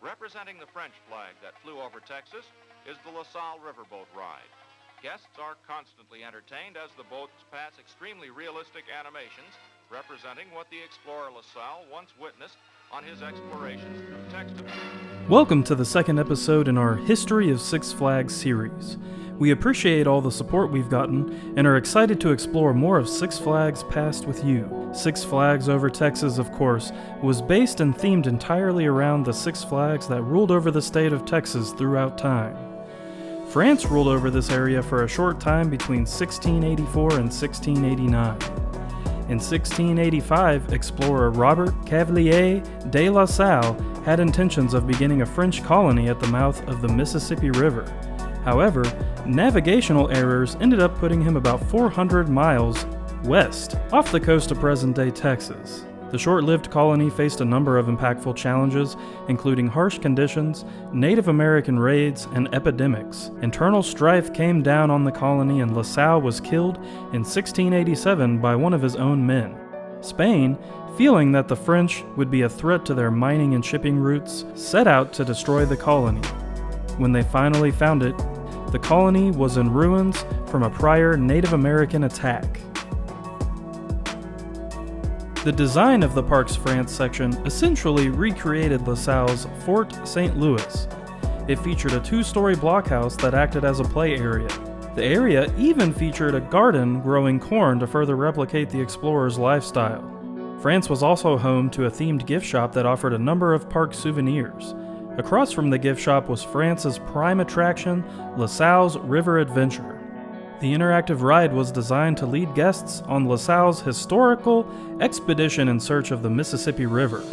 Representing the French flag that flew over Texas is the LaSalle riverboat ride. Guests are constantly entertained as the boats pass extremely realistic animations representing what the explorer LaSalle once witnessed on his explorations through Texas. Welcome to the second episode in our History of Six Flags series. We appreciate all the support we've gotten and are excited to explore more of Six Flags past with you. Six Flags Over Texas, of course, was based and themed entirely around the Six Flags that ruled over the state of Texas throughout time. France ruled over this area for a short time between 1684 and 1689. In 1685, explorer Robert Cavelier de LaSalle had intentions of beginning a French colony at the mouth of the Mississippi River. However, navigational errors ended up putting him about 400 miles west, off the coast of present-day Texas. The short-lived colony faced a number of impactful challenges, including harsh conditions, Native American raids, and epidemics. Internal strife came down on the colony and LaSalle was killed in 1687 by one of his own men. Spain, feeling that the French would be a threat to their mining and shipping routes, set out to destroy the colony. When they finally found it, the colony was in ruins from a prior Native American attack. The design of the Parcs France section essentially recreated LaSalle's Fort St. Louis. It featured a two-story blockhouse that acted as a play area. The area even featured a garden growing corn to further replicate the explorer's lifestyle. France was also home to a themed gift shop that offered a number of park souvenirs. Across from the gift shop was France's prime attraction, LaSalle's River Adventure. The interactive ride was designed to lead guests on LaSalle's historical expedition in search of the Mississippi River.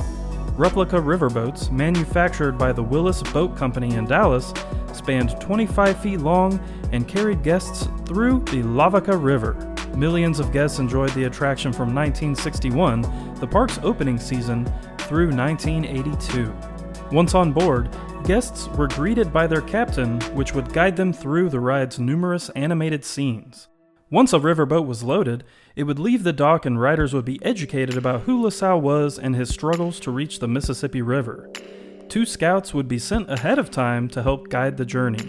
Replica riverboats, manufactured by the Willis Boat Company in Dallas, spanned 25 feet long and carried guests through the Lavaca River. Millions of guests enjoyed the attraction from 1961, the park's opening season, through 1982. Once on board, guests were greeted by their captain, which would guide them through the ride's numerous animated scenes. Once a riverboat was loaded, it would leave the dock and riders would be educated about who LaSalle was and his struggles to reach the Mississippi River. 2 scouts would be sent ahead of time to help guide the journey.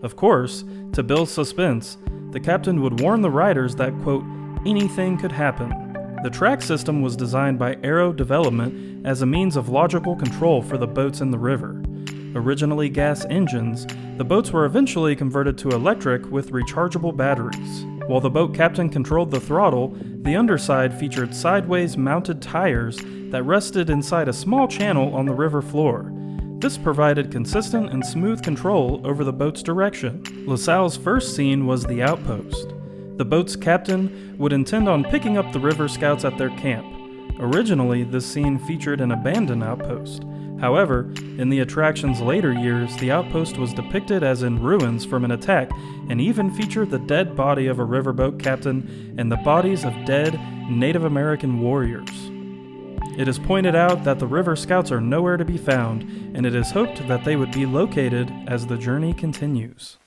Of course, to build suspense, the captain would warn the riders that, quote, anything could happen. The track system was designed by Aero Development as a means of logical control for the boats in the river. Originally gas engines, the boats were eventually converted to electric with rechargeable batteries. While the boat captain controlled the throttle, the underside featured sideways mounted tires that rested inside a small channel on the river floor. This provided consistent and smooth control over the boat's direction. LaSalle's first scene was the outpost. The boat's captain would intend on picking up the river scouts at their camp. Originally, this scene featured an abandoned outpost. However, in the attraction's later years, the outpost was depicted as in ruins from an attack and even featured the dead body of a riverboat captain and the bodies of dead Native American warriors. It is pointed out that the river scouts are nowhere to be found, and it is hoped that they would be located as the journey continues.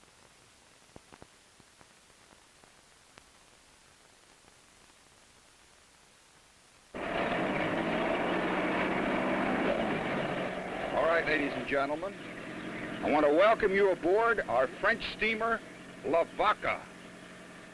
Ladies and gentlemen, I want to welcome you aboard our French steamer, La Vaca.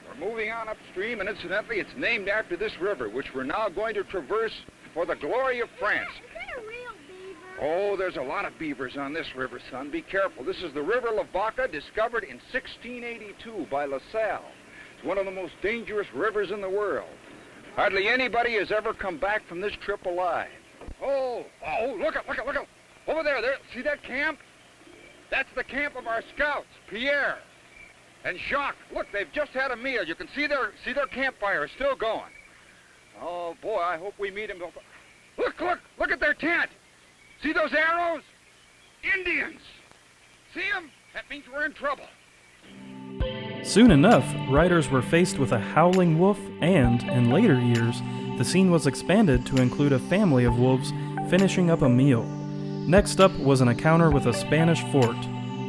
We're moving on upstream, and incidentally, it's named after this river, which we're now going to traverse for the glory of France. Is that a real beaver? Oh, there's a lot of beavers on this river, son. Be careful. This is the River La Vaca, discovered in 1682 by LaSalle. It's one of the most dangerous rivers in the world. Hardly anybody has ever come back from this trip alive. Oh, look at. Over there, see that camp? That's the camp of our scouts, Pierre and Jacques. Look, they've just had a meal. You can see their campfire is still going. Oh, boy, I hope we meet them. Look at their tent. See those arrows? Indians. See them? That means we're in trouble. Soon enough, riders were faced with a howling wolf and, in later years, the scene was expanded to include a family of wolves finishing up a meal. Next up was an encounter with a Spanish fort,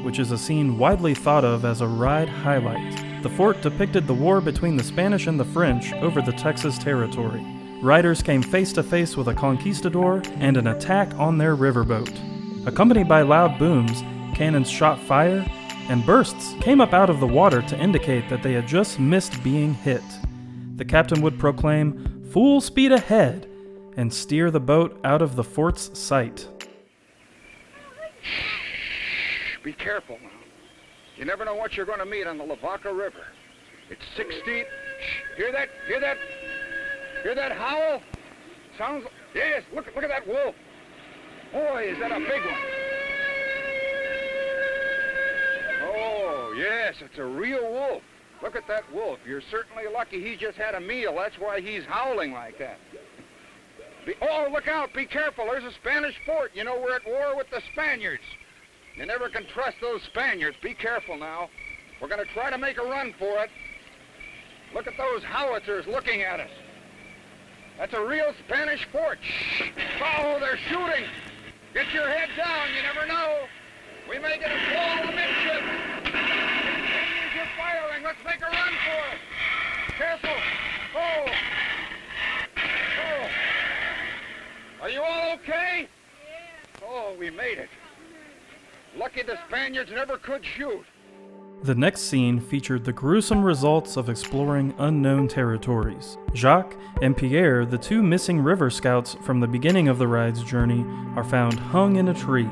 which is a scene widely thought of as a ride highlight. The fort depicted the war between the Spanish and the French over the Texas territory. Riders came face to face with a conquistador and an attack on their riverboat. Accompanied by loud booms, cannons shot fire, and bursts came up out of the water to indicate that they had just missed being hit. The captain would proclaim, "Full speed ahead," and steer the boat out of the fort's sight. Be careful now. You never know what you're going to meet on the Lavaca River. It's 16... Shh, hear that? Hear that? Hear that howl? Sounds... Yes, look at that wolf. Boy, is that a big one. Oh, yes, it's a real wolf. Look at that wolf. You're certainly lucky he just had a meal. That's why he's howling like that. Oh, look out. Be careful. There's a Spanish fort. You know, we're at war with the Spaniards. You never can trust those Spaniards. Be careful now. We're going to try to make a run for it. Look at those howitzers looking at us. That's a real Spanish fort. Shh. Oh, they're shooting. Get your head down. You never know. We may get a ball amidship. Indians are firing. Let's make a run for it. Careful. Oh. Oh. Are you all okay? Yeah. Oh, we made it. Lucky the Spaniards never could shoot. The next scene featured the gruesome results of exploring unknown territories. Jacques and Pierre, the two missing river scouts from the beginning of the ride's journey, are found hung in a tree.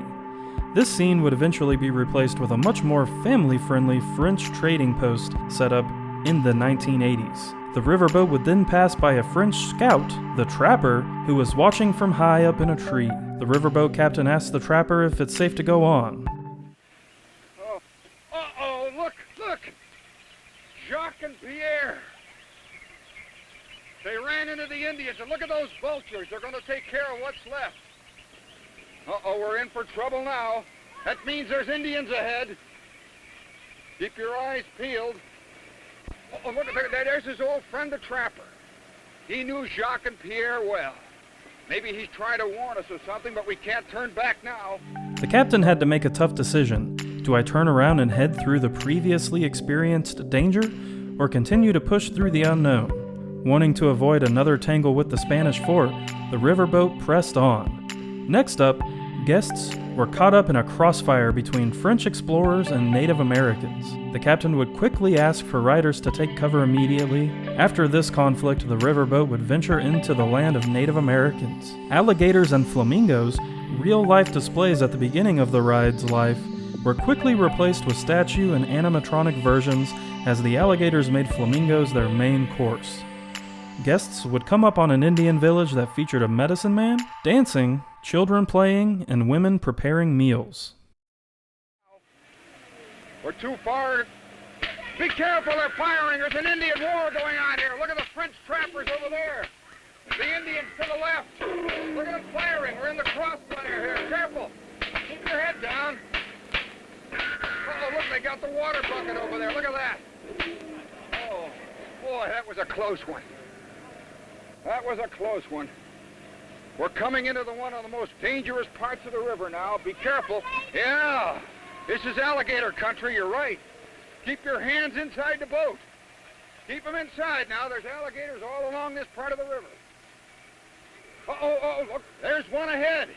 This scene would eventually be replaced with a much more family-friendly French trading post set up in the 1980s. The riverboat would then pass by a French scout, the trapper, who was watching from high up in a tree. The riverboat captain asked the trapper if it's safe to go on. Look! Jacques and Pierre. They ran into the Indians, and look at those vultures. They're going to take care of what's left. Uh-oh, we're in for trouble now. That means there's Indians ahead. Keep your eyes peeled. Oh, look, there's his old friend, the trapper. He knew Jacques and Pierre well. Maybe he's trying to warn us or something, but we can't turn back now. The captain had to make a tough decision. Do I turn around and head through the previously experienced danger, or continue to push through the unknown? Wanting to avoid another tangle with the Spanish fort, the riverboat pressed on. Next up, guests were caught up in a crossfire between French explorers and Native Americans. The captain would quickly ask for riders to take cover immediately. After this conflict, the riverboat would venture into the land of Native Americans. Alligators and flamingos, real-life displays at the beginning of the ride's life, were quickly replaced with statue and animatronic versions as the alligators made flamingos their main course. Guests would come up on an Indian village that featured a medicine man, dancing, children playing, and women preparing meals. We're too far. Be careful, they're firing. There's an Indian war going on here. Look at the French trappers over there. The Indians to the left. Look at them firing. We're in the crossfire here. Careful. Keep your head down. Uh-oh, look, they got the water bucket over there. Look at that. Oh, boy, that was a close one. That was a close one. We're coming into one of the most dangerous parts of the river now. Be careful. Yeah, this is alligator country, you're right. Keep your hands inside the boat. Keep them inside now. There's alligators all along this part of the river. Uh-oh, look, there's one ahead.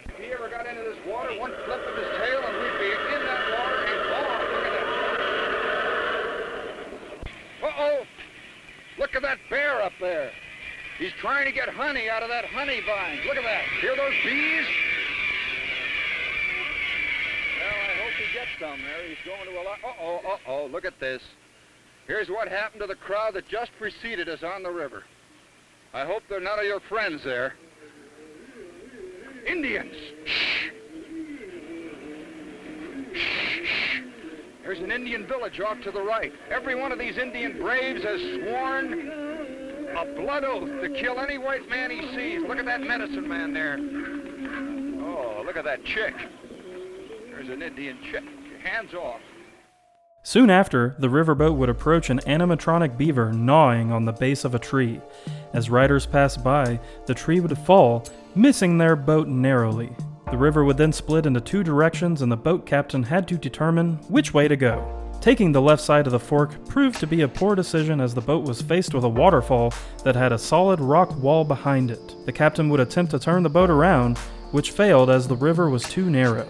If he ever got into this water, one flip of his tail and we'd be in that water and gone. Look at that. Uh-oh, look at that bear up there. He's trying to get honey out of that honey vine. Look at that. Hear those bees? Well, I hope he gets some there. He's going to a lot. Uh-oh, look at this. Here's what happened to the crowd that just preceded us on the river. I hope they're none of your friends there. Indians! Shh. Shh. There's an Indian village off to the right. Every one of these Indian braves has sworn a blood oath to kill any white man he sees. Look at that medicine man there. Oh, look at that chick. There's an Indian chick. Hands off. Soon after, the riverboat would approach an animatronic beaver gnawing on the base of a tree. As riders passed by, the tree would fall, missing their boat narrowly. The river would then split into two directions and the boat captain had to determine which way to go. Taking the left side of the fork proved to be a poor decision as the boat was faced with a waterfall that had a solid rock wall behind it. The captain would attempt to turn the boat around, which failed as the river was too narrow.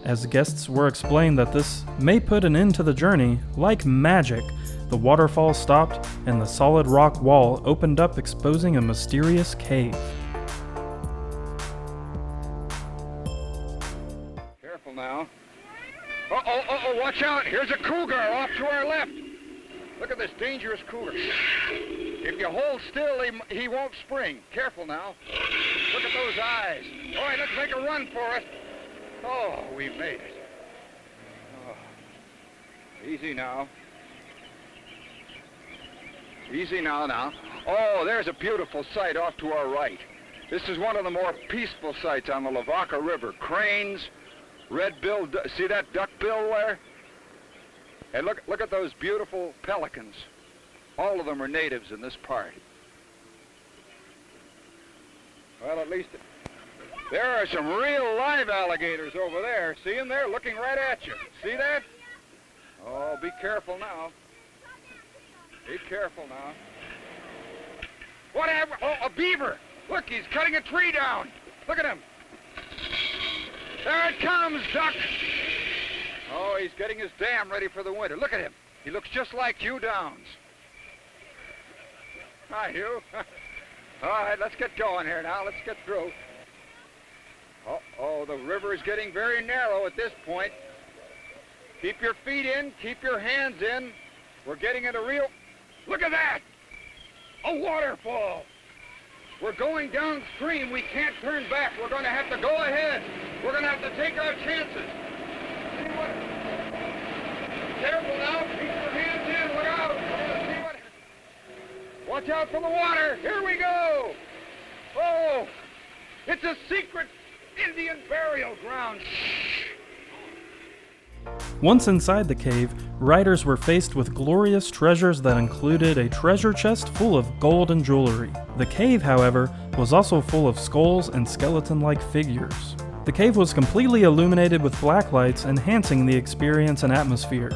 As guests were explained that this may put an end to the journey, like magic, the waterfall stopped and the solid rock wall opened up, exposing a mysterious cave. Careful now. Watch out! Here's a cougar off to our left. Look at this dangerous cougar. If you hold still, he won't spring. Careful now. Look at those eyes. All right, let's make a run for it. Oh, we made it. Oh. Easy now. Easy now. Oh, there's a beautiful sight off to our right. This is one of the more peaceful sights on the Lavaca River. Cranes, red-billed, see that duck-bill there? And look at those beautiful pelicans. All of them are natives in this part. Well, at least there are some real live alligators over there. See them there, looking right at you. See that? Oh, be careful now. Be careful now. Whatever? Oh, a beaver. Look, he's cutting a tree down. Look at him. There it comes, duck. Oh, he's getting his dam ready for the winter. Look at him. He looks just like Hugh Downs. Hi, Hugh. All right, let's get going here now. Let's get through. Oh, the river is getting very narrow at this point. Keep your feet in. Keep your hands in. We're getting into real... Look at that! A waterfall! We're going downstream. We can't turn back. We're going to have to go ahead. We're going to have to take our chances. See what? Careful now. Keep your hands in. Look out. We're going to see what... Watch out for the water. Here we go. Oh, it's a secret Indian burial ground. Once inside the cave, riders were faced with glorious treasures that included a treasure chest full of gold and jewelry. The cave, however, was also full of skulls and skeleton-like figures. The cave was completely illuminated with black lights, enhancing the experience and atmosphere.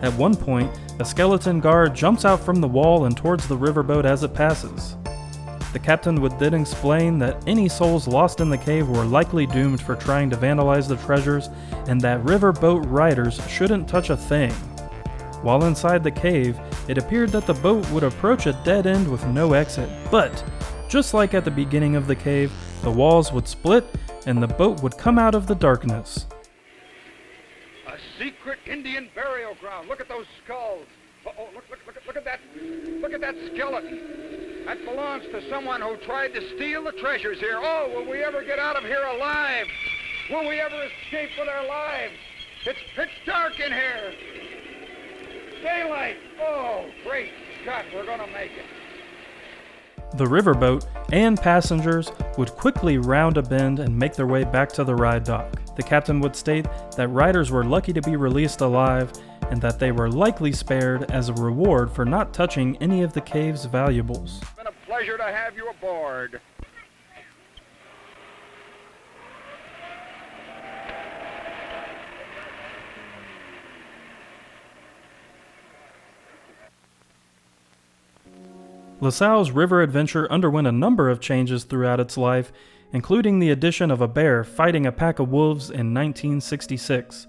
At one point, a skeleton guard jumps out from the wall and towards the riverboat as it passes. The captain would then explain that any souls lost in the cave were likely doomed for trying to vandalize the treasures, and that riverboat riders shouldn't touch a thing. While inside the cave, it appeared that the boat would approach a dead end with no exit, but just like at the beginning of the cave, the walls would split and the boat would come out of the darkness. A secret Indian burial ground. Look at those skulls. Oh, look at that. Look at that skeleton. That belongs to someone who tried to steal the treasures here. Oh, will we ever get out of here alive? Will we ever escape with our lives? It's pitch dark in here. Daylight. Oh, great Scott, we're going to make it. The riverboat and passengers would quickly round a bend and make their way back to the ride dock. The captain would state that riders were lucky to be released alive and that they were likely spared as a reward for not touching any of the cave's valuables. It's been a pleasure to have you aboard. LaSalle's river adventure underwent a number of changes throughout its life, including the addition of a bear fighting a pack of wolves in 1966.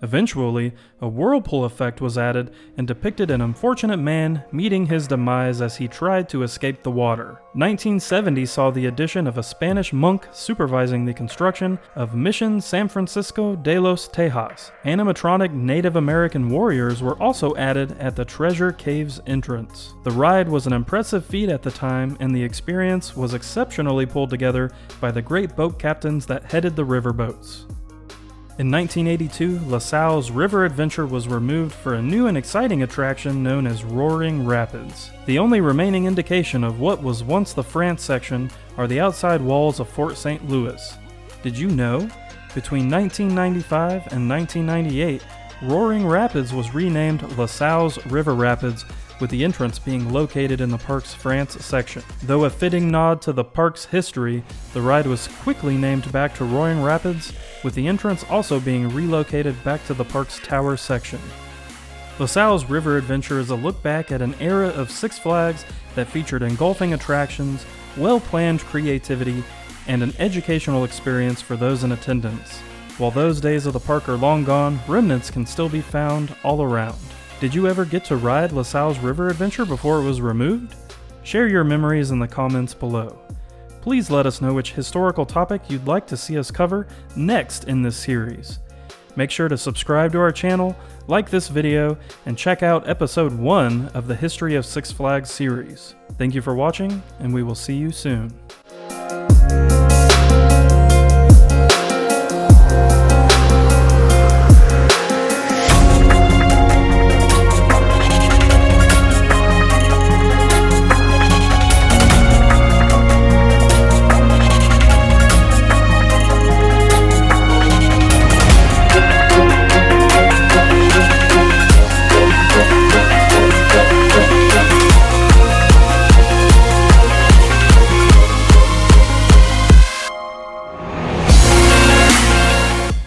Eventually, a whirlpool effect was added and depicted an unfortunate man meeting his demise as he tried to escape the water. 1970 saw the addition of a Spanish monk supervising the construction of Mission San Francisco de los Tejas. Animatronic Native American warriors were also added at the Treasure Cave's entrance. The ride was an impressive feat at the time, and the experience was exceptionally pulled together by the great boat captains that headed the riverboats. In 1982, LaSalle's river adventure was removed for a new and exciting attraction known as Roaring Rapids. The only remaining indication of what was once the France section are the outside walls of Fort St. Louis. Did you know? Between 1995 and 1998, Roaring Rapids was renamed LaSalle's River Rapids, with the entrance being located in the park's France section. Though a fitting nod to the park's history, the ride was quickly named back to Roaring Rapids, with the entrance also being relocated back to the park's tower section. LaSalle's River Adventure is a look back at an era of Six Flags that featured engulfing attractions, well-planned creativity, and an educational experience for those in attendance. While those days of the park are long gone, remnants can still be found all around. Did you ever get to ride LaSalle's river adventure before it was removed? Share your memories in the comments below. Please let us know which historical topic you'd like to see us cover next in this series. Make sure to subscribe to our channel, like this video, and check out episode 1 of the History of Six Flags series. Thank you for watching, and we will see you soon.